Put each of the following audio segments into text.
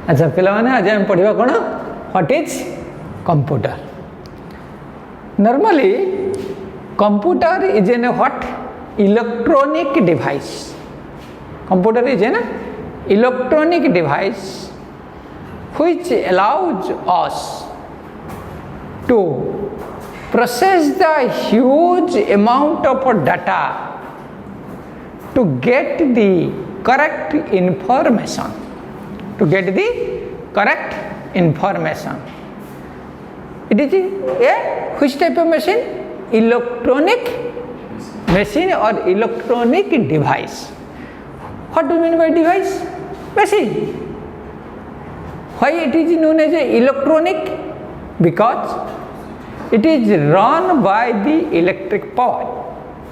अच्छा पिलाने आज हम पढ़िबा कोन what is computer normally computer is an what electronic device computer is an electronic device which allows us to process the huge amount of data to get the correct information it is a which type of machine electronic machine or electronic device what do you mean by device machine why it is known as a electronic because it is run by the electric power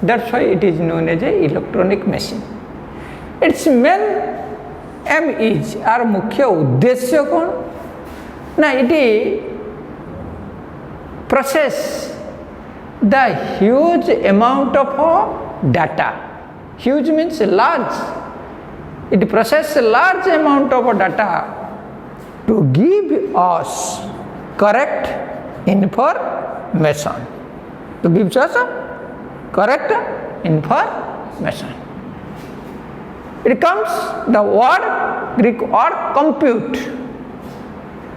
that's why it is known as a electronic machine its main aim is our मुख्य उद्देश्य कौन ना it process the huge amount of data huge means large it process a large amount of data to give us correct information to give us correct information it comes the word Greek word compute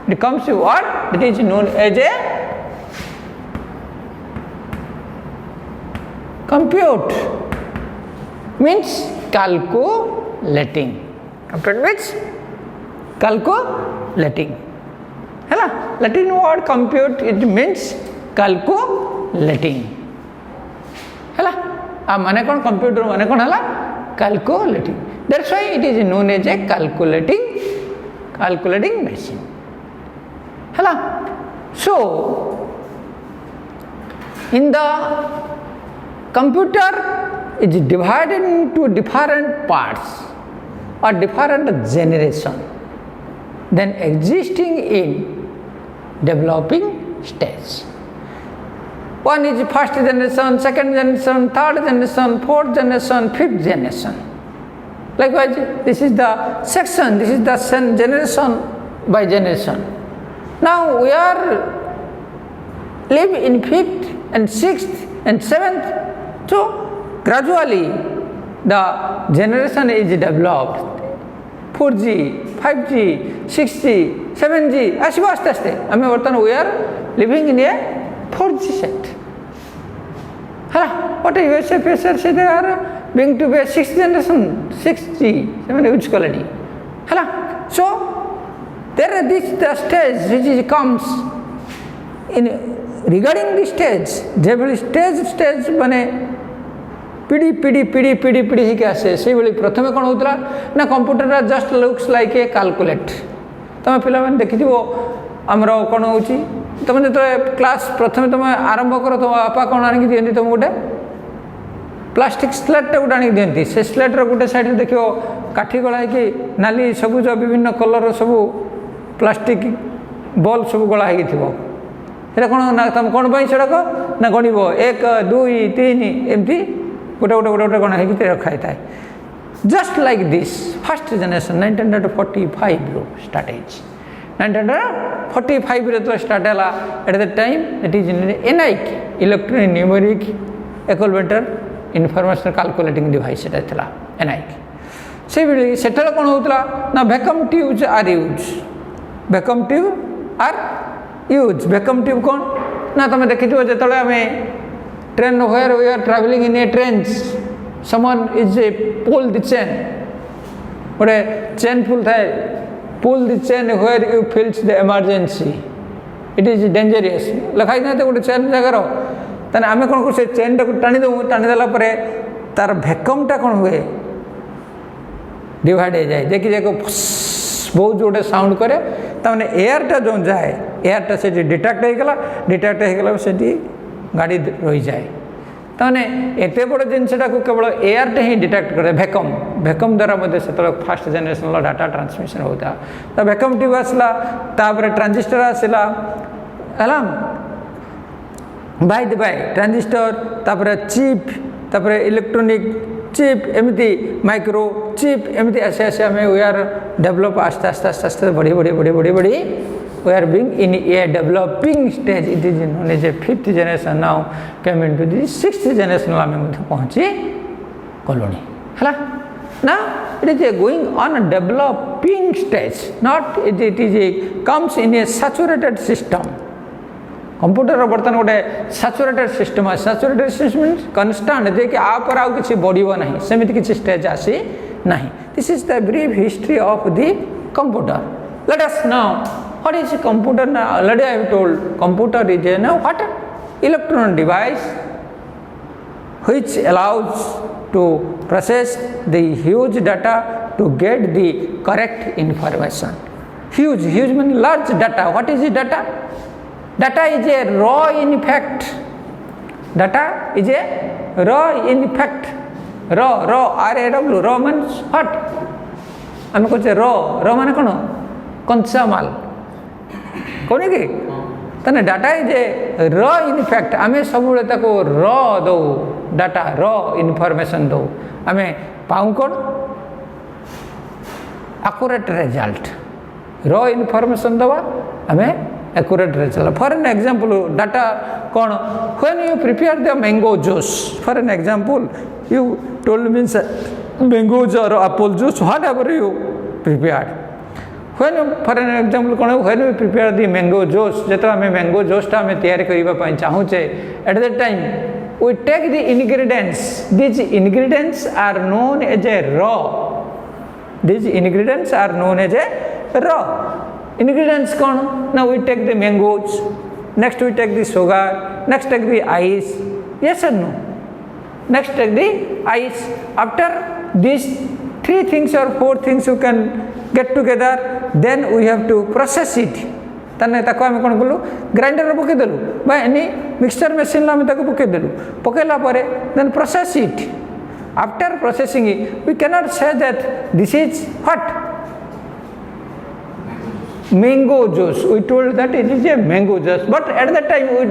it comes the word that is known as a compute means calculating compute means calculating है ना Latin word compute it means calculating है ना आ माने कौन computer माने कौन है calculating that's why it is known as a calculating machine है ना so in the computer is divided into different parts or different generation then existing in developing stage one is first generation second generation third generation fourth generation fifth generation likewise this is the section this is the generation by generation now we are live in fifth and sixth and seventh so gradually the generation is developed 4G 5G 6G 7G आसिबो आस्ते आस्ते आमे वर्तमान we are living in a 4G set हाँ what is USSR they are being to be a 6th generation 6G use कलेनी है so there is this the stage which comes in regarding the stage जेबली stage माने पीढ़ी पीढ़ी पीढ़ी पीढ़ी पीढ़ी ही आसे से बेली प्रथमे कौन होतला ना computer just looks like a calculate तुम पिला माने देखिथिबो हमरो कौन होची तुम जो क्लास प्रथमे तुम आरंभ कर तुम बापा कौन आनिक दियंती तुम गोटे प्लास्टिक स्लेट गोटे आनिक दियंती से स्लेटर गोटे साइड देखियो काठी गला कि नाली सबुज विभिन्न कलर सब प्लास्टिक बॉल सब गला हेगी थिबो एटा कौन ना तुम कौन पाई सेडा को ना गणिबो 1 2 3 एमती गोटे गोटे गोटे गोटे कौन है रखा था just like this first generation 1945 रो स्टार्ट 1945 रे तो स्टार्ट है at the time it is ENIAC electronic numeric equivalent information calculating device एटा थला एनआईक से बेले सेटल कोन होतला ना vacuum tubes are use vacuum tube are use vacuum tube कोन ना तुम देखिथिबो जेतले हमें train where we are traveling in a trains someone is a pull the chain or a chain pull the chain where you feels the emergency it is dangerous लखाई ना तो गोटे chain जगह रो तने आमे कोन को से चेन टा को टानी देला परे तार वैक्यूम टा कोन हुए डिवाइड हो जाए देखि देखो बहुत जोटे साउंड करे तने एयर टा जो जाए एयर टा से डिटेक्ट हो गला से गाड़ी रही जाए ताने एते बड़ जिनसटा को केवल एयर टे ही डिटेक्ट करे वैक्यूम द्वारा मध्य से फर्स्ट जनरेशन डाटा ट्रांसमिशन होता तो वैक्यूम ट्यूब आसला तापर ट्रांजिस्टर आसला है बाय द बाय ट्रांजिस्टर तापर चिप तापर इलेक्ट्रॉनिक चिप एमती माइक्रो चिप एमती आसे आसे हमें वी आर डेवलप आस्ते आस्ते आस्ते आस्ते बढ़ी बढ़ी बढ़ी बढ़ी बढ़ी we are being in a developing stage it is known as a 5th generation now came into the 6th generation आम पहुँची गलुणी है ना it is a going on a developing stage not it is a comes in a saturated system computer बर्तन गोटे saturated system है saturated system means constant जे कि आ पर आउ किसी बढ़िबो नहीं सेमिति किसी स्टेज आसी नहीं this is the brief history of the computer let us now what is computer now already I have told computer is a now what electronic device which allows to process the huge data to get the correct information. Huge means large data. What is the data? Data is a raw in fact. Data is a raw in fact. Raw R-A-W. Raw means what? आम कहे raw माने कौन कंचा माल कौन कि तने data is a र in fact आम सब र दौ डाटा र इनफॉरमेशन दौ आम पाऊँ कौन एक्यूरेट रिजल्ट र इनफॉरमेशन दवा आम accurate result for an example data कौन when you prepare the mango juice for an example you told means mango or apple juice whatever you prepared when for an example कौन when we prepare the mango juice जो आम mango juice आम तैयारी करने चाहूचे at that time we take the ingredients these ingredients are known as a raw these ingredients are known as a raw ingredients कौन now we take the mangoes next we take the sugar next take the ice yes or no next take the ice after these 3 things or 4 things you can get together then we have to process it तने ताको आम कौन कलु grinder पकईदेलु बा any mixture machine आम पकईदेलु पकईला then process it after processing it we cannot say that this is what mango juice we told that it is a mango juice but at that time we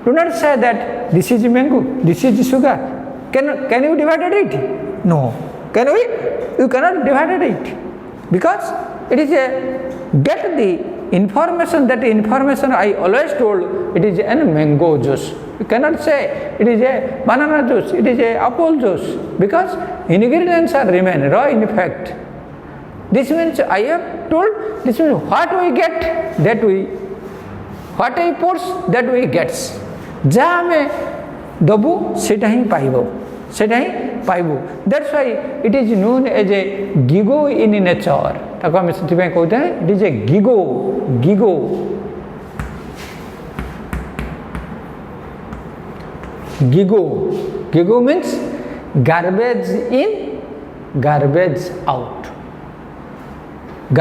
do not say that this is mango this is sugar can you divided it no can we you cannot divided it because it is a get the information that information I always told it is a mango juice you cannot say it is a banana juice it is a apple juice because ingredients are remain raw in fact this means I have told this means what we get that we what I pours that we gets जहाँ हमें दबू सेटा ही पाइबो सेटा ही पाइबू that's why it is known as a GIGO in nature ताको हम से कहते हैं it is a GIGO GIGO GIGO GIGO means garbage in garbage out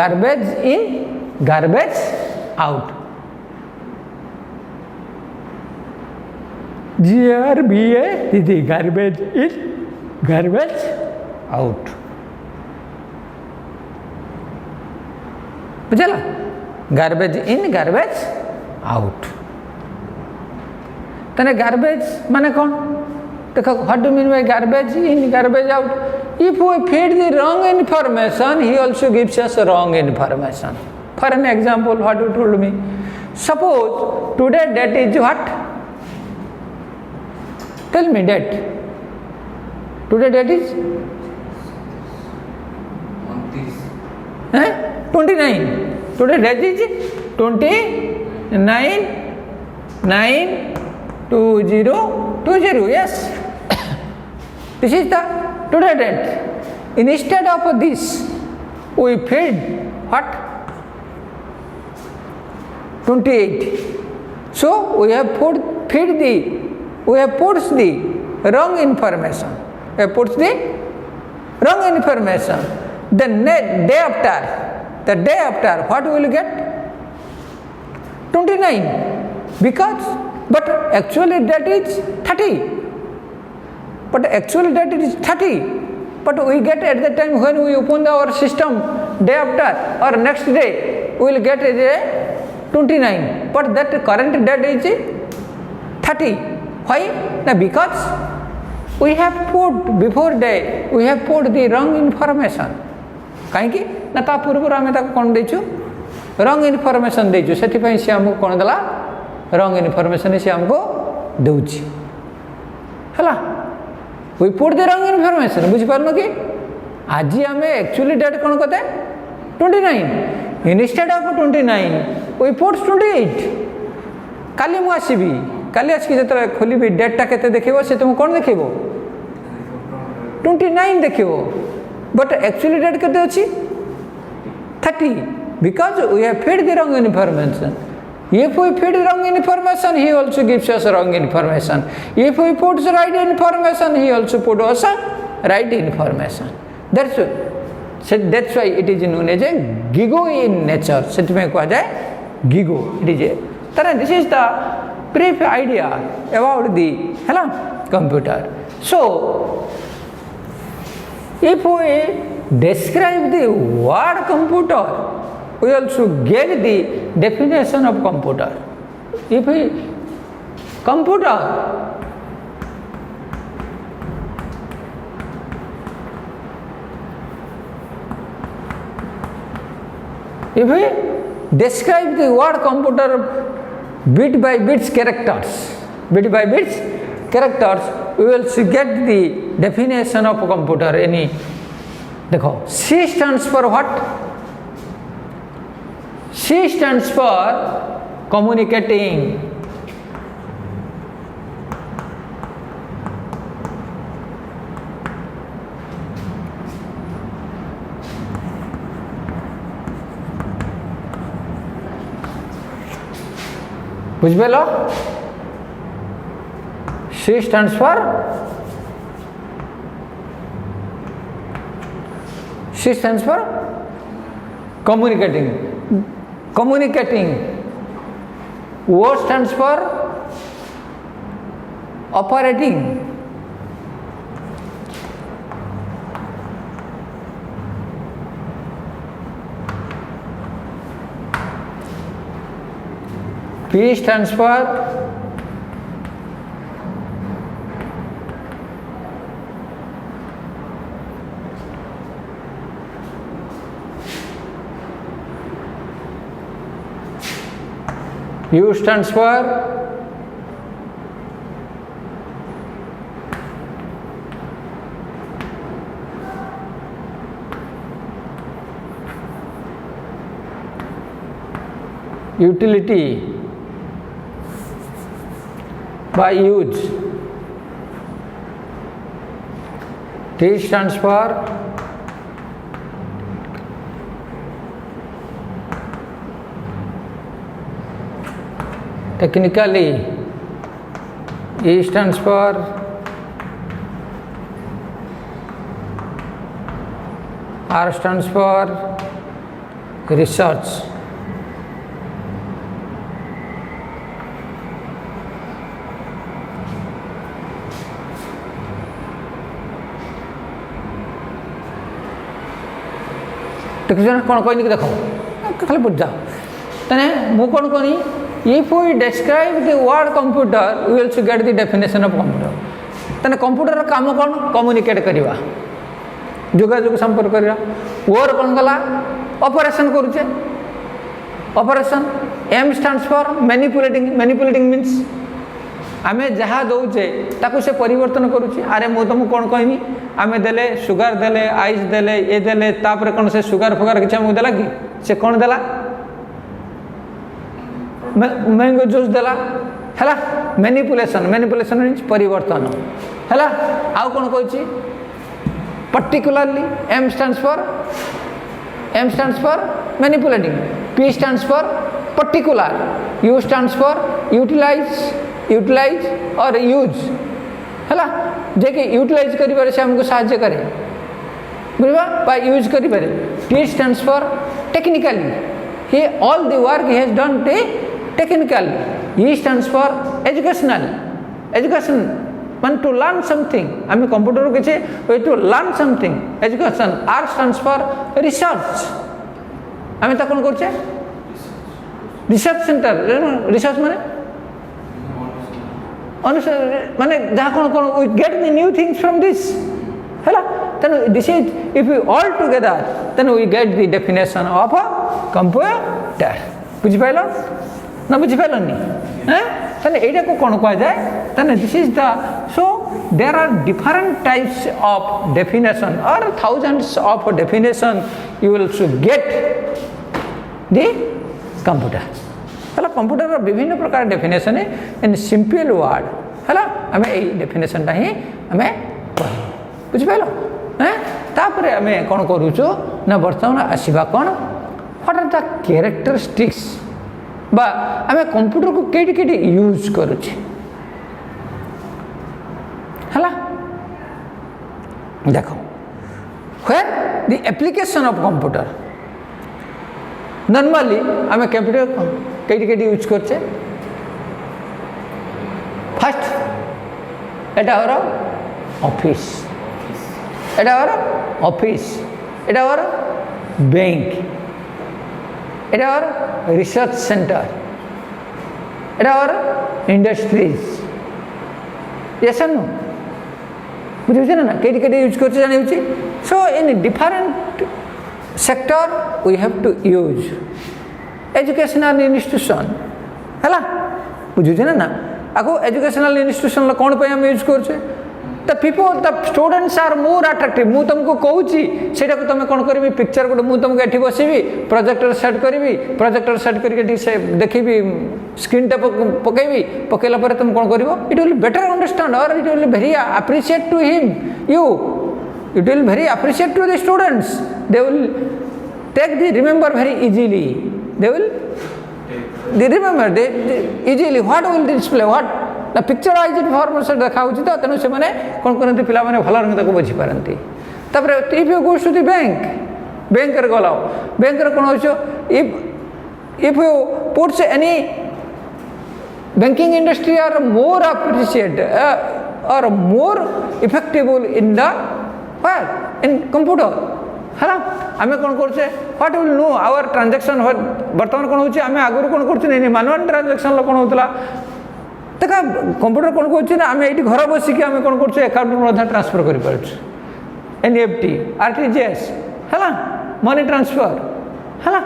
garbage in garbage out GRBA is the garbage in garbage out बुझला garbage in garbage out तने garbage माने कौन देखो what do mean by garbage in garbage out if we feed the wrong information he also gives us wrong information for an example what you told me suppose today date is what tell me date today date is 29 today date is 29 9/20/20 yes this is the today date instead of this we feed what 28 so we have feed the we have put the wrong information we have put the wrong information the day after what we will get 29 because but actually that is 30 but actually that is 30 but we get at the time when we open our system day after or next day we will get a 29 but that current date is 30 why? Now because we have put before that we have put the wrong information कहीं ना ता पूर्व आम कौन देचु रंग information देचु से सी आमको कौन देला रंग इनफर्मेशन से आमको दूची है वी पुट द रंग इनफर्मेशन बुझिपार कि आज आम एक्चुअली डेट कौन कहते 29 इंस्टेड ऑफ 29 वी पुट 28 काली मु आसबि काली आसिक जो खोलि डेटा केते देखिबो से तुम कौन देखिबो 29 देखिबो बट एक्चुअली डेट केते अछि 30 because we have fed the wrong information. If we feed wrong information, he also gives us wrong information. If we put the right information, he also put us right information. That's why it is known as a gigo in nature. सेटमें कहा जाए gigo. It is a this is the brief idea about the computer. So if we describe the word computer, we also get the definition of computer. If we computer if we describe the word computer bit by bits characters, we will get the definition of computer. Any देखो C stands for what? C stands for communicating. बुझ पेलो? C stands for communicating. O stands for operating. P stands for U stands for utility, by use. T stands for technically. E stands for R stands for research. कौन कहनी देख खाली बुझ जाओ तेने मु कौन कहनी if we describe the word computer we will get the definition of computer. तेने कंप्यूटर काम कौन कम्युनिकेट करवा जोगाजोग संपर्क करवा ओर कौन गला ऑपरेशन करुचे operation. M stands for manipulating means आमे जहाँ दौचे ताकू से परिवर्तन करुचे. अरे मु तुमको कौन कहमी आमे देले सुगार देले आइस देले ये देले तापर कौन से सुगार फुगार किसी आमको देला कि से कौन देला मैंगो जूस देला है मैनिपुलेशन मीन्स परिवर्तन है. आउ कौन कहछि particularly. M stands for manipulating. P stands for particular. U stands for utilize और यूज है जे कि यूटिलाइज करिबारे से हमको सहायता करे बुझबा बा use करिबारे. T stands for technically. He all the work he has done technically. E stands for education mean to learn something. आम कंप्यूटर किसी way to learn something education. R stands for research. आम ता कौन करछे research centre. Research माने माने जहाँ कौन we get the new things from this है तेणु this is if you all together तेणु we get the definition of a computer बुझिपाल ना बुझिपालनी तेने यहाँ को कौन कह जाए तेने this is the so there are different types of definition और thousands of definition you will get the computer है कंप्यूटर विभिन्न प्रकार डेफिनेशन इन सिंपल वर्ड है आम यही डेफिनेशन ही आम बुझिपाल तापर आम कौन करुचु ना बर्तमान आसवा कौन व्हाट आर द कैरेक्टरिस्टिक्स बा आम कंप्यूटर को केटी केटी यूज करुचे है देख where the application of computer normally आम कंप्यूटर केटी केटी यूज करचे फर्स्ट एटा हर ऑफिस एटा हर ऑफिस एटा हर बैंक एटा हर रिसर्च सेंटर एटा हर इंडस्ट्रीज यस नो बुझे ना केटी केटी यूज करचे जानी so in different sector we have to use educational institution है बुझे ना आगो एजुकेशनल इंस्टीट्यूशन कौन पे हम यूज करछे the people the students are more attractive मु तुमको कहूची सेटा को तुम कौन करी पिक्चर गोटे मु तुमको एठी बसबी प्रोजेक्टर सेट करी प्रोजेक्टर सेट करके से देखी स्क्रीन टा पकेबी पकेला पर तुम कौन करिवो इट विल बेटर अंडरस्टैंड और it will very appreciate to him you it will very appreciate to the students they will take the remember very easily they will they remember they easily what will display what the picturized information देखाउची तो तेनु से माने कोन करंती पिला माने भला रंग तको बुझी पारंती तापर if you go to the bank रे गलाओ बैंक रे कोन होचो if you puts any banking industry are more appreciate or more effective in the Where? In computer है आम कौन करछे what will know our transaction बर्तमान कौन होची आम आगुर कौन करछे मैनुअल ट्रांजैक्शन कौन होतला देखा कंप्यूटर कौन कहछि ना आम एठी घर बसिकी आम कौन करछे अकाउंट मध्ये ट्रांसफर करि पारछु एनईएफटी आरटीजीएस है मनी ट्रांसफर है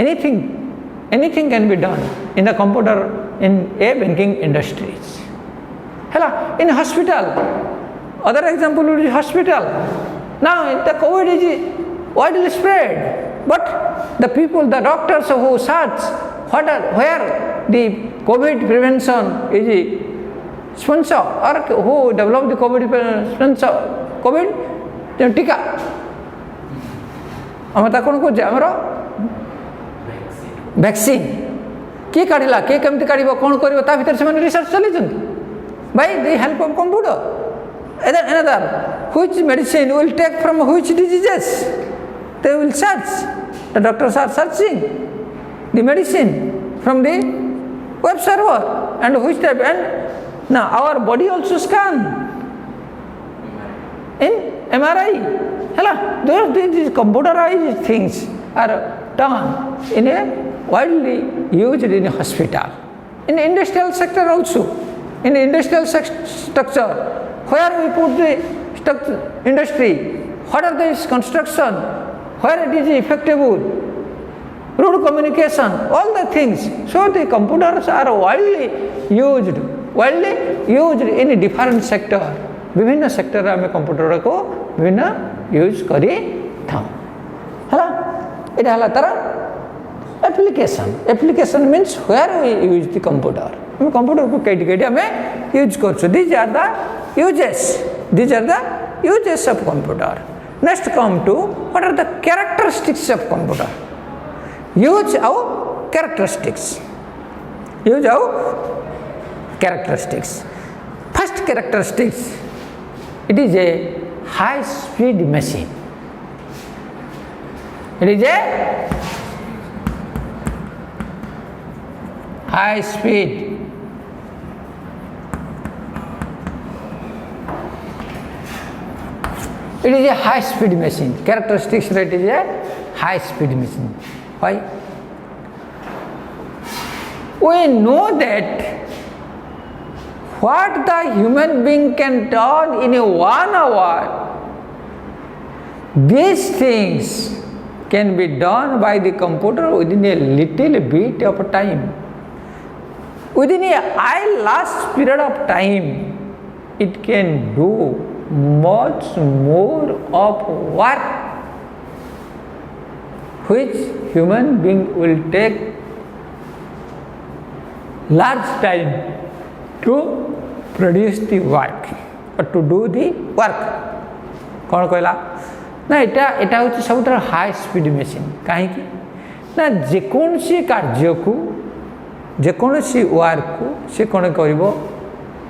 anything can be done in the computer in a banking industries है in hospital other example will be hospital now the COVID is widely spread but the people the doctors who search where the COVID prevention is sponsor or who develop the COVID sponsor COVID टीका हम ता कोन को हमरो vaccine के काढिला के केमति काढिबो कोन करिवो ता भीतर से रिसर्च चली जंती by the help of computer another which medicine will take from which diseases they will search the doctors are searching the medicine from the web server and which type and now our body also scan in MRI hela these computerized things are done in a widely used in a hospital in the industrial sector also in the industrial structure where we put the industry what are this construction where it is effective road communication all the things so the computers are widely used in different sector विभिन्न sector आम computer को विभिन्न use करी था हला एटा हला तार application means where we use the computer हम कंप्यूटर को केटी केटी आम यूज करछु these are the uses of computer next come to what are the characteristics of computer use our characteristics first characteristics it is a high speed machine it is a high speed it is a high speed machine characteristics it is a high speed machine why we know that what the human being can turn in a 1 hour, these things can be done by the computer within a little bit of time. Within a last period of time, it can do much more of work which human being will take large time to produce the work or to do the work. कौन कहला ना एटा हूँ सब high speed machine कहीं ना जेकोसी कार्य को जेकोसी work को सी कौन कर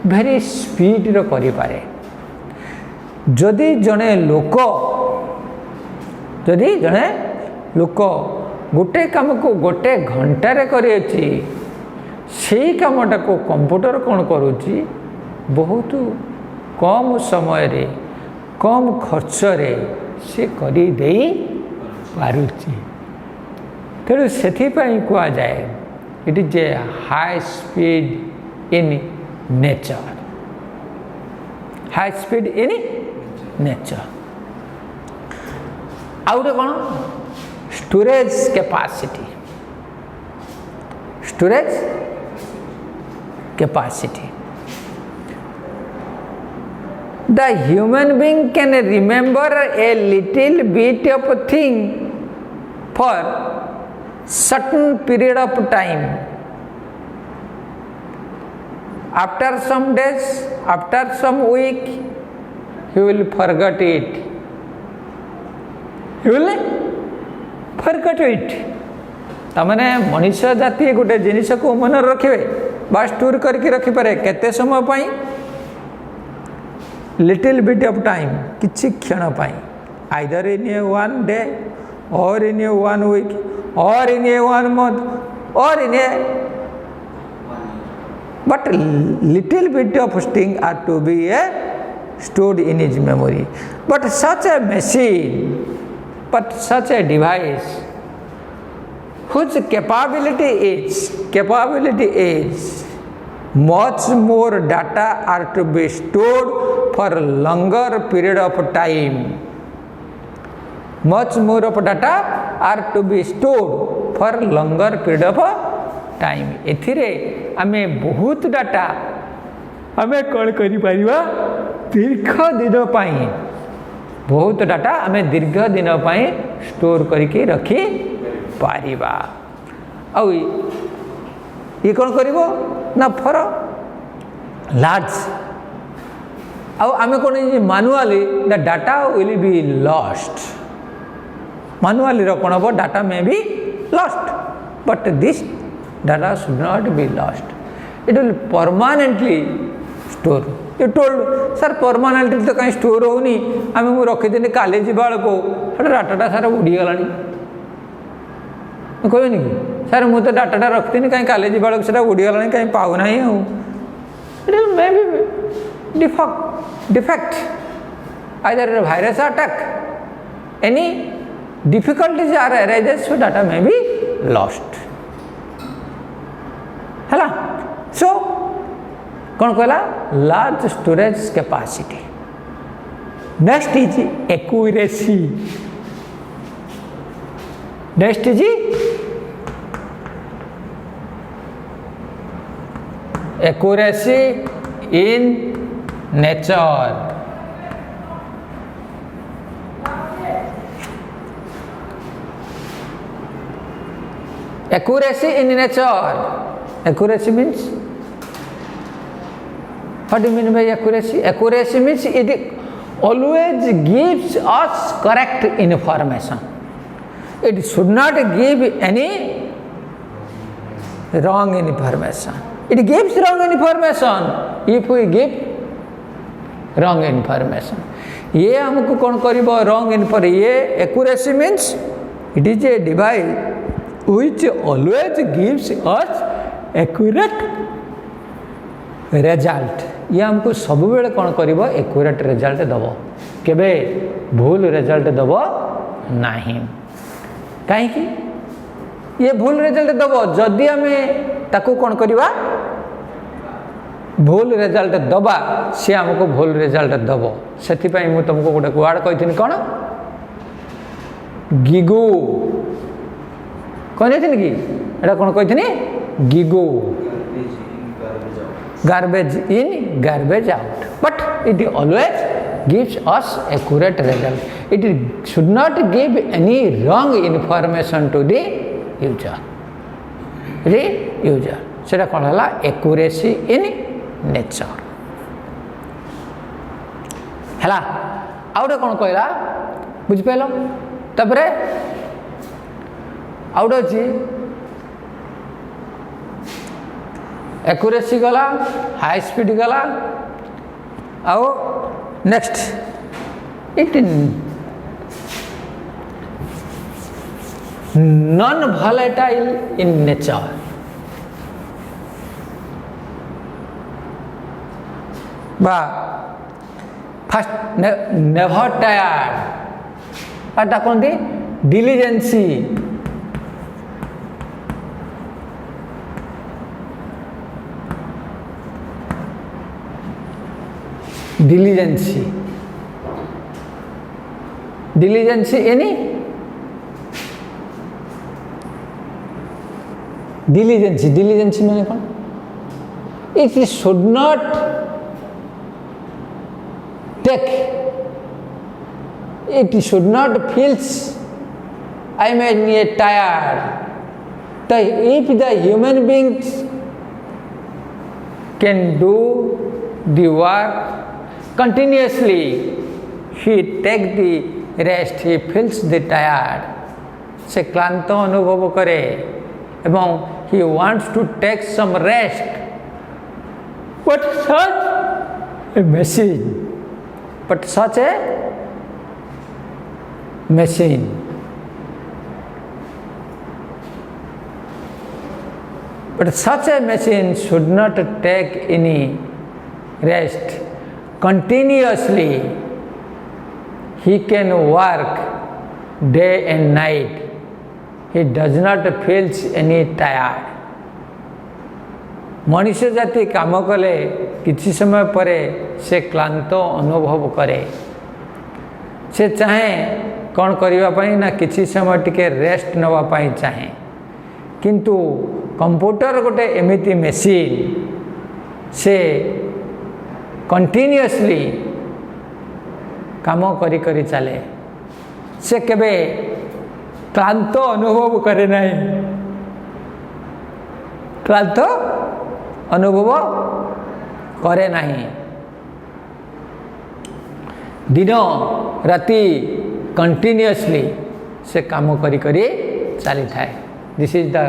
भेरी स्पीड रे पारे जदि जड़े लोक गोटे काम को गोटे घंटार कर कामटा को कंप्यूटर कौन करुच्ची बहुत कम समय रे कम खर्च रे से करी देई पारुची तेणु से कह जाए it is A high speed in nature high speed in nature आउ गोटे कौन storage capacity storage capacity the human being can remember a little bit of thing for certain period of time. After some days, after some week, he will forget it. He will forget it. तमने मनुष्य जाति गोटे जिनिस को मन रखिए बा store करके रखिपारे केते समय पाई लिटिल बिट ऑफ टाइम किछि क्षण पाई आइदर इन ए 1 डे और इन ए 1 वीक और इन ए 1 मंथ और इन ए but little bit of thing are to be stored in his memory. But such a machine, but such a device whose capability is much more data are to be stored for longer period of time. Much more of data are to be stored for longer period of time. एथिरे आमे बहुत data आमे कौन करि परिबा दीर्घ दिन पाई बहुत data आमे दीर्घ दिन पाई स्टोर करके रखी पारिबा आ ये कौन करिवो ना फॉर लार्ज आमे कौन manually the data will be lost manually रो कौन हो डाटा में भी lost but this data should not be lost. It will permanently store. You told sir permanently तो कहीं store होनी आमे मु रखी देनी काले जीवाल को हट डाटा सारा उड़ी गलानी कोई नहीं सर मु तो डाटा रखती नहीं कहीं काले जीवाल को सारा उड़ी गलानी कहीं पाऊ नहीं हूँ it is maybe defect either virus attack any difficulties are arises so data may be lost. है सो कौन कहला large storage capacity next is accuracy next is accuracy in nature accuracy in nature. Accuracy means, what do you mean by accuracy? Accuracy means it always gives us correct information. It should not give any wrong information. It gives wrong information if we give wrong information. ये हमको कौन करिबो wrong information. ये accuracy means it is a device which always gives us accurate result. ये हमको सब बेले कौन करिबो accurate result दबो केबे भूल result दबो नहीं काहे कि ये भूल result दबो जदी हमें ताको कौन करिबा भूल रिजल्ट दबा सी आमको भूल रिजल्ट दब से मुझे तुमको गोटे वार्ड कही कौन गिगु कही कि एटा कौन कही गिगु garbage in garbage out but it always gives us accurate result it should not give any wrong information to the user सेटा कौन है accuracy in nature है आउटे कौन कहला बुझिपाल तापर आउटे अच्छी एक्यूरेसी गला हाई स्पीड गला आओ next it non volatile in nature बा फर्स्ट नेवर टायर्ड आटा कौन थी डिलीजेंसी डिलीजेंसी यानी डिलीजेंसी मैंने कौन it should not take it should not feels I mean ये टायर्ड तो if the human beings can do the work continuously he take the rest he feels the tired से क्लांत अनुभव करे एवं he wants to take some rest but such a machine but such a machine should not take any rest continuously he can work day and night he does not feel any tired मनुष्य जाति काम कले किसी समय परे से क्लांत अनुभव करे से चाहे कौन करबा पई ना किसी समय टिके रेस्ट नवा पई चाहे किंतु कंप्यूटर गोटे एमिति मशीन से कंटिन्यूअसली काम करी करी चले से केबे क्लांत अनुभव करे नहीं क्लांत अनुभव करे नहीं दिन राति कंटिन्यूअसली से काम करी करी चली थाए this is the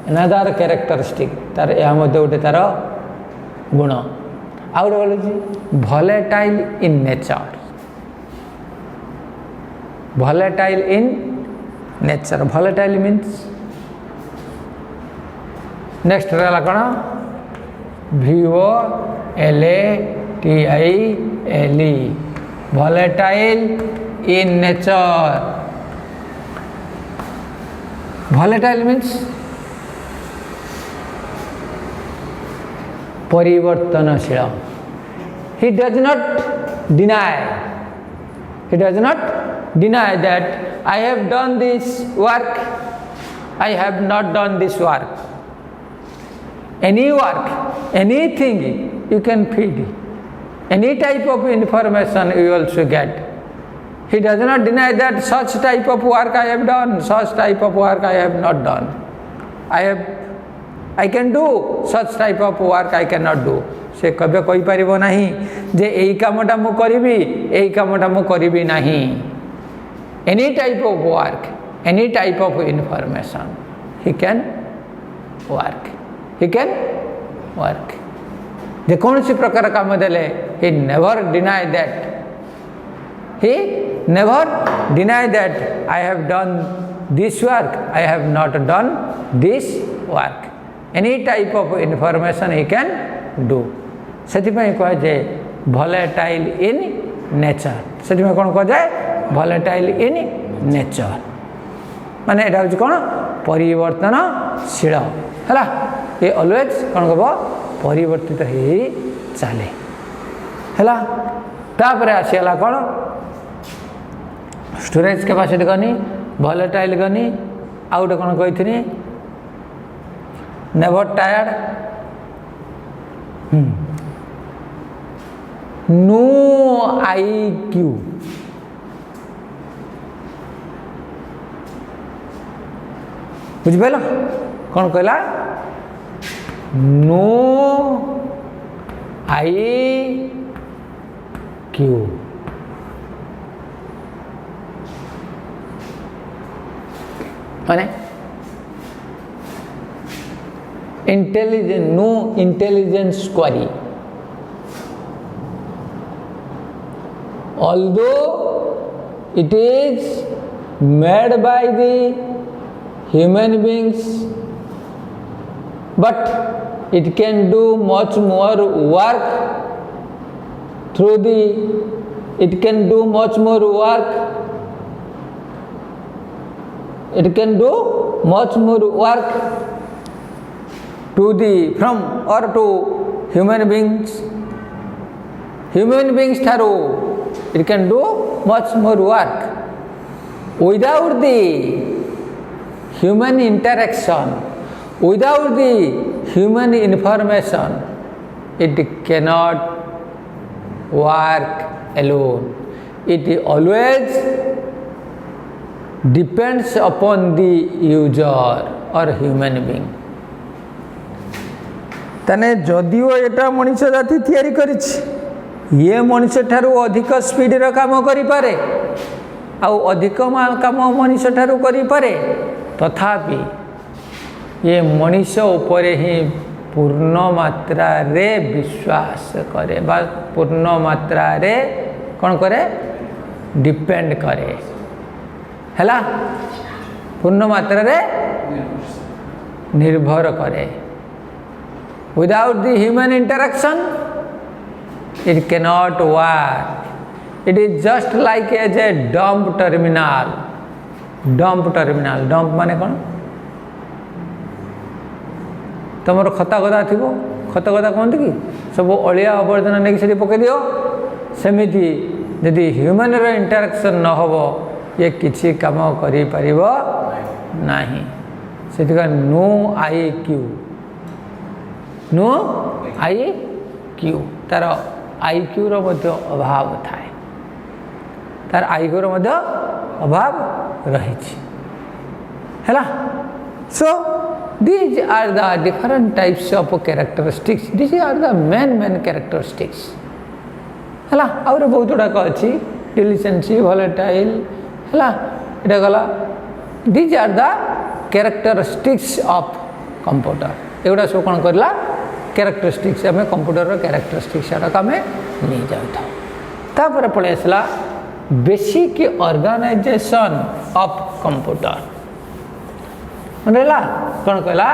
another characteristic तार यह गोटे तार गुण आउ गोटे volatile in nature volatile in nature volatile means next रहा कौन VOLATILE volatile in nature volatile means परिवर्तनशील he does not deny that I have done this work I have not done this work anything you can feed any type of information you also get he does not deny that such type of work I have done such type of work I have not done I can do such type of work I cannot do से कभी कही पारिबो नहीं जे एई कामटा मु करिबी एई कामटा मु करिबी नहीं any type of work any type of information he can work जे कौन सी प्रकार काम देले he never deny that I have done this work I have not done this work any type of information he can do से कह जाए volatile in nature से कौन कह जाए volatile in nature माने एटा हूँ कौन परिवर्तनशील है ये ऑलवेज कौन कह परिवर्तित ही चले है तापर आसीगला कौन स्टोरेज कैपेसिटी गनी वोलेटाइल गनी आउ गोटे कौन कही नेवर टायर्ड नो IQ बुझिपाल कौन कहला नो IQ माने intelligence no intelligence query although it is made by the human beings but it can do much more work through the it can do much more work it can do much more work to the from or to human beings through it can do much more work without the human interaction without the human information it cannot work alone it always depends upon the user or human being तने जदिओ एटा मनुष्य जाति तैयारी करिछि ये मनुष्य ठारू अधिक speed रो काम करि पारे आउ अधिक काम मनुष्य ठारू करि पारे तथापि ये मनुष्य उपरे ही पूर्ण मात्रा रे विश्वास करे बा पूर्ण मात्रा रे कौन करे डिपेंड करे हैला पूर्ण मात्रा रे निर्भर करे without the human interaction it cannot work it is just like as a dump terminal dump माने कौन तुम खता गदा थी खत गदा कहते कि सब अलिया आवर्जना नहीं से पकई दियो सेमिति यदि ह्यूमन रो इंटरेक्शन न हो ये किसी काम करि परिबो नाही से नो IQ तार IQ रो मध्य अभाव थाए तार IQ रो मध्य अभाव रही है so these are the different types of characteristics these are the main characteristics है आउर बहुत गुड़ाक अच्छी डिलिजेंसी वोलेटाइल है इटा गला these are the characteristics of computer एगुड़ा सब कौन करला कैरेक्टरिस्टिक्स आम कंप्यूटर कैरेक्टरिस्टिक्स गुड़ाक आम नहीं जापर पलि आसला बेसिक ऑर्गेनाइजेशन ऑफ कंप्यूटर मन रहा कौन कहला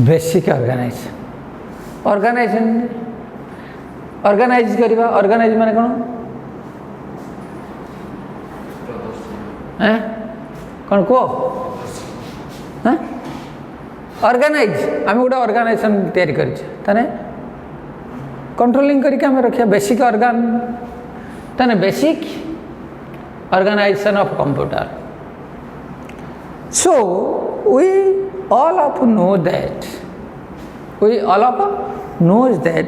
बेसिक ऑर्गेनाइज करवा ऑर्गेनाइज माने कौन कौन को ऑर्गेनाइज आम गोटे ऑर्गेनाइजेशन तैयारी करे कंट्रोलिंग करके आम रखा बेसिक ऑर्गन ताने basic organisation of computer so we all of know that we all of knows that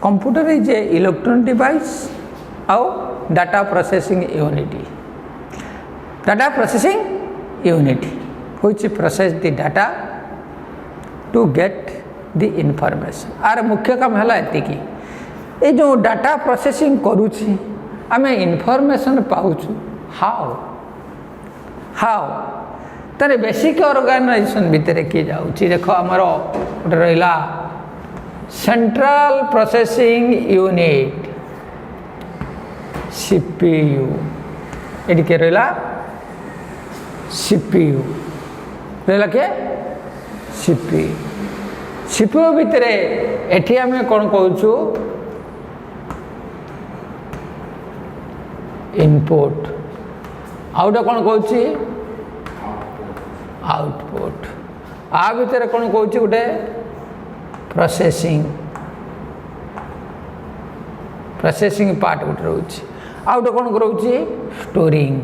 computer is a electronic device or data processing unit which process the data to get the information आर मुख्य काम है एतिकी ये जो data processing करुची आमे information पाउछु how तारे basic organisation भितर किए जाऊँगी देख आमर गोटे रहा सेंट्रल प्रोसेसिंग यूनिट सीपीयू ये के रहा सीपीयू रहा के सीपीयू सीपीयू भितर एठी आम कौन कहूँ इनपुट आउटा कौन कहूँ आउटपुट आ भितर कौन कहूँ गोटे प्रोसेसिंग प्रोसेसिंग पार्ट गोटे रोचे आउटा कौन रोचे स्टोरिंग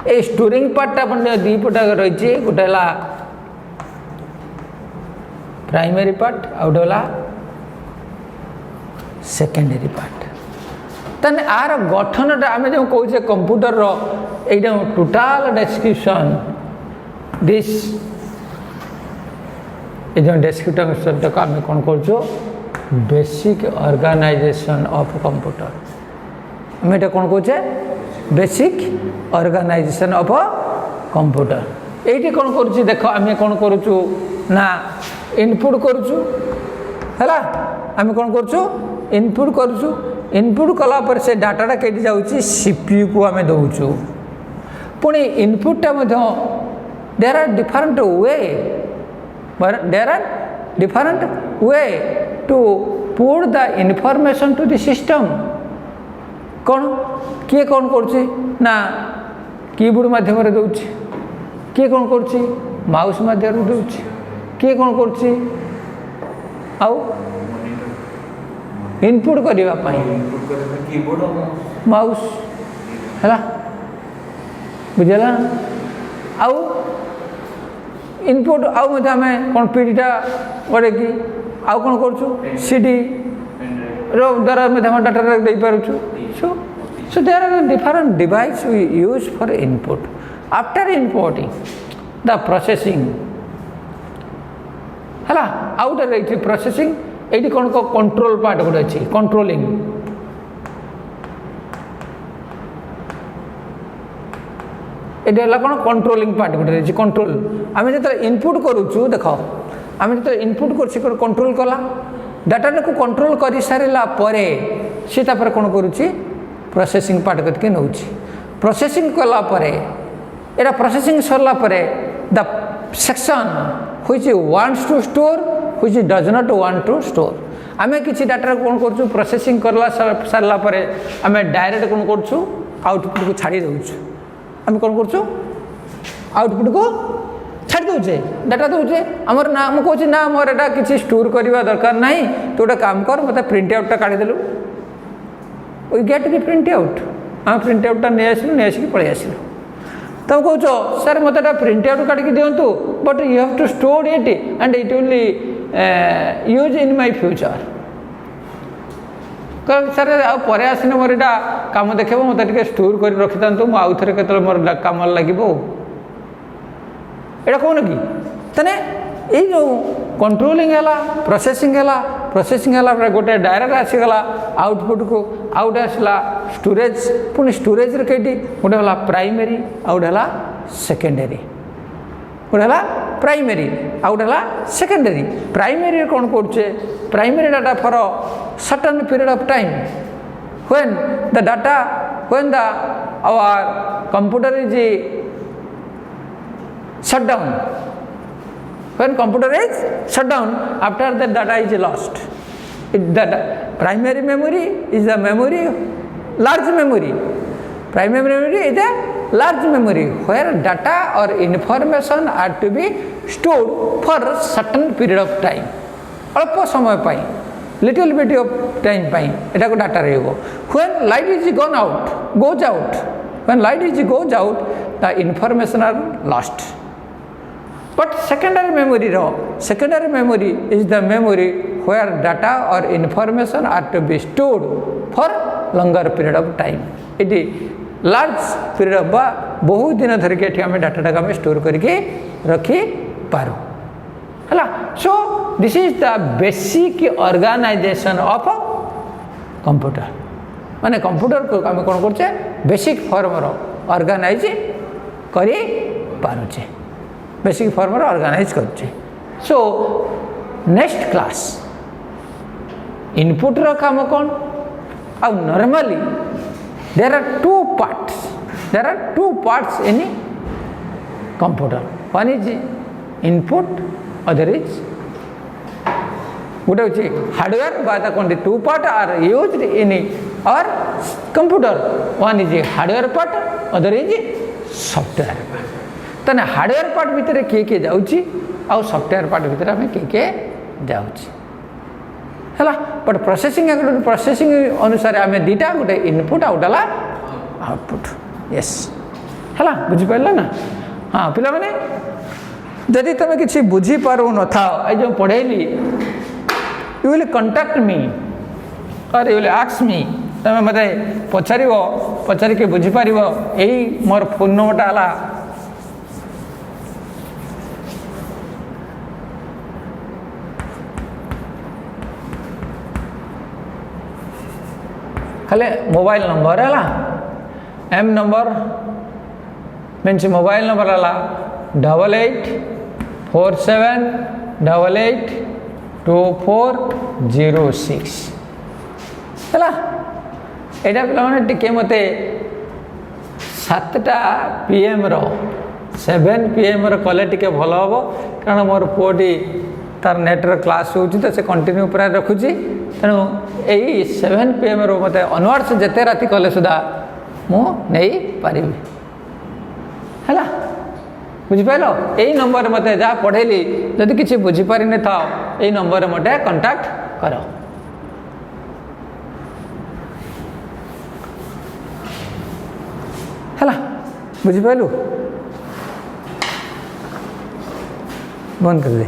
ए स्टोरिंग पार्टा दी पटा रही गोटे प्राइमरी पार्ट आउट वाला सेकेंडरी पार्ट ताने आर गठनटा आम जो कहे कंप्यूटर रो टोटाल डेस्क्रिप्शन दिस ये डेस्क्रिप्शन तक आम कौन कर बेसिक ऑर्गेनाइजेशन ऑफ कंप्यूटर आम ये कौन कहे बेसिक ऑर्गेनाइजेशन ऑफ कंप्यूटर ये कौन कर देख आम कौन करूँ ना इनपुट करुचु है आम कौन करुचु इनपुट करुचु इनपुट कला पर से डाटाटा कहीं जाऊँगी सीपीयू को आम दौचु पुणी इनपुटा there are different way there are different way to put the information to the system कौन किए कौन करुच्ची ना कीबोर्ड माध्यम दौची किए कौन करुच्ची माउस माध्यम दौची किए कौन करुच्ची आउ इनपुट करने माउस है बुझेगा आउ इनपुट आउ आम कौन पीढ़ीटा गड़े कि आउ कौन करुँ सीडी द्वारा डाटा दे पार्छु so there are different devices we use for input after inputting the processing है आउट रही प्रोसेसिंग ये कौन को कंट्रोल पार्ट गोटे अच्छी कंट्रोलिंग ये कौन कंट्रोलिंग पार्ट गोटे रही कंट्रोल आम जो इनपुट करुचु देख आम जो इनपुट कर कंट्रोल कला डाटा को कंट्रोल कर सारा सी कौन करुच्ची प्रोसेसिंग पार्ट करके नौ प्रोसेसिंग कलापर यहाँ प्रोसेसिंग सरला the section which wants to store which does not want to store आमे किसी डाटा कौन कर प्रोसेसिंग करला सारा पर आम डायरेक्ट कौन कर आउटपुट को छाड़ी दौचु आम कौन कर आउटपुट को छाड़ी दौचे डाटा दौचे आमर ना मुझे कहूँ ना मोर एटा किसी स्टोर करवा दरकार ना तो गोटे काम कर मत प्रिंट आउटा काढ़ीदेलु we get the print out आम प्रिंट आउटा नहीं आसलु नहीं आसिक पलि आसलु तुम कह सर मत प्रिंट आउट काटिक दिंतु but you have to store it and it will use in my future sir आपर आसने मोर यहाँ कम देख मत स्टोर कर रखी था मुझे आउ थे के मोर कम लगे यहाँ कौन कि तेने ये जो कंट्रोलिंग है प्रोसेसिंग है गोटे डायरेक्ट आसीगला आउटपुट को आउट आसला स्टोरेज पुणी स्टोरेज कई गोटे है प्राइमरी आउट है सेकेंडरी गोटे है प्राइमरी आउट है सेकेंडरी प्राइमरी कौन करुचे primary data for certain period of time when the data when the our computer is shut down when computer is shut down after that data is lost the primary memory is the memory large memory primary memory is a large memory where data or information are to be stored for certain period of time अल्प समय पाई little bit of time पाई एटा को data रहइबो when light is gone out goes out when light is goes out the information are lost but secondary memory is the memory where data or information are to be stored for longer period of time it large period of बहुत दिन धरिक आम data आम store करके रखी पारू है so this is the basic organisation of computer माने कंप्यूटर को आम कौन करचे बेसिक फॉर्म ऑर्गेनाइज करी पारुचे बेसिक फॉर्म रे ऑर्गेनाइज करुचे सो नेक्स्ट क्लास इनपुट रो काम कौन आ normally there are two parts in computer one is input other is गोटे हूँ हार्डवेयर बात कौन two part are used in our computer one is hardware part other is software part तेना hardware part भितर किए किए जाऊँगी आ सॉफ्टवेयर पार्ट भितर आम किए जाऊँगी है बट प्रोसेसिंग अनुसार आम दीटा गोटे इनपुट आउ गला आउटपुट यस है बुझीपार ना हाँ पिला माने जदि तुम किसी बुझीपार न था जो पढ़ेली यू विल कंटाक्ट मी और यू विल आस्क मी तुम मत पचारिक बुझीपार यही मोर फोन नंबरटा है खाली मोबाइल नंबर है M number means mobile number है 8847882406 है यहाँ पे टे मत 7 PM 7 PM कले टे भल हम कारण मोर पुटी तार नेटर क्लास हो तो से कंटिन्यू प्राय रखुची तेणु यही 7 PM मत अनवर्ड्स जिते राति कले सुधा मुझे पारि है बुझिपार यही नंबर मत जहाँ पढ़ेली जदि किसी बुझीपारि न था यही नंबर मत कंटाक्ट कर है बुझिपारू बंद कर दे।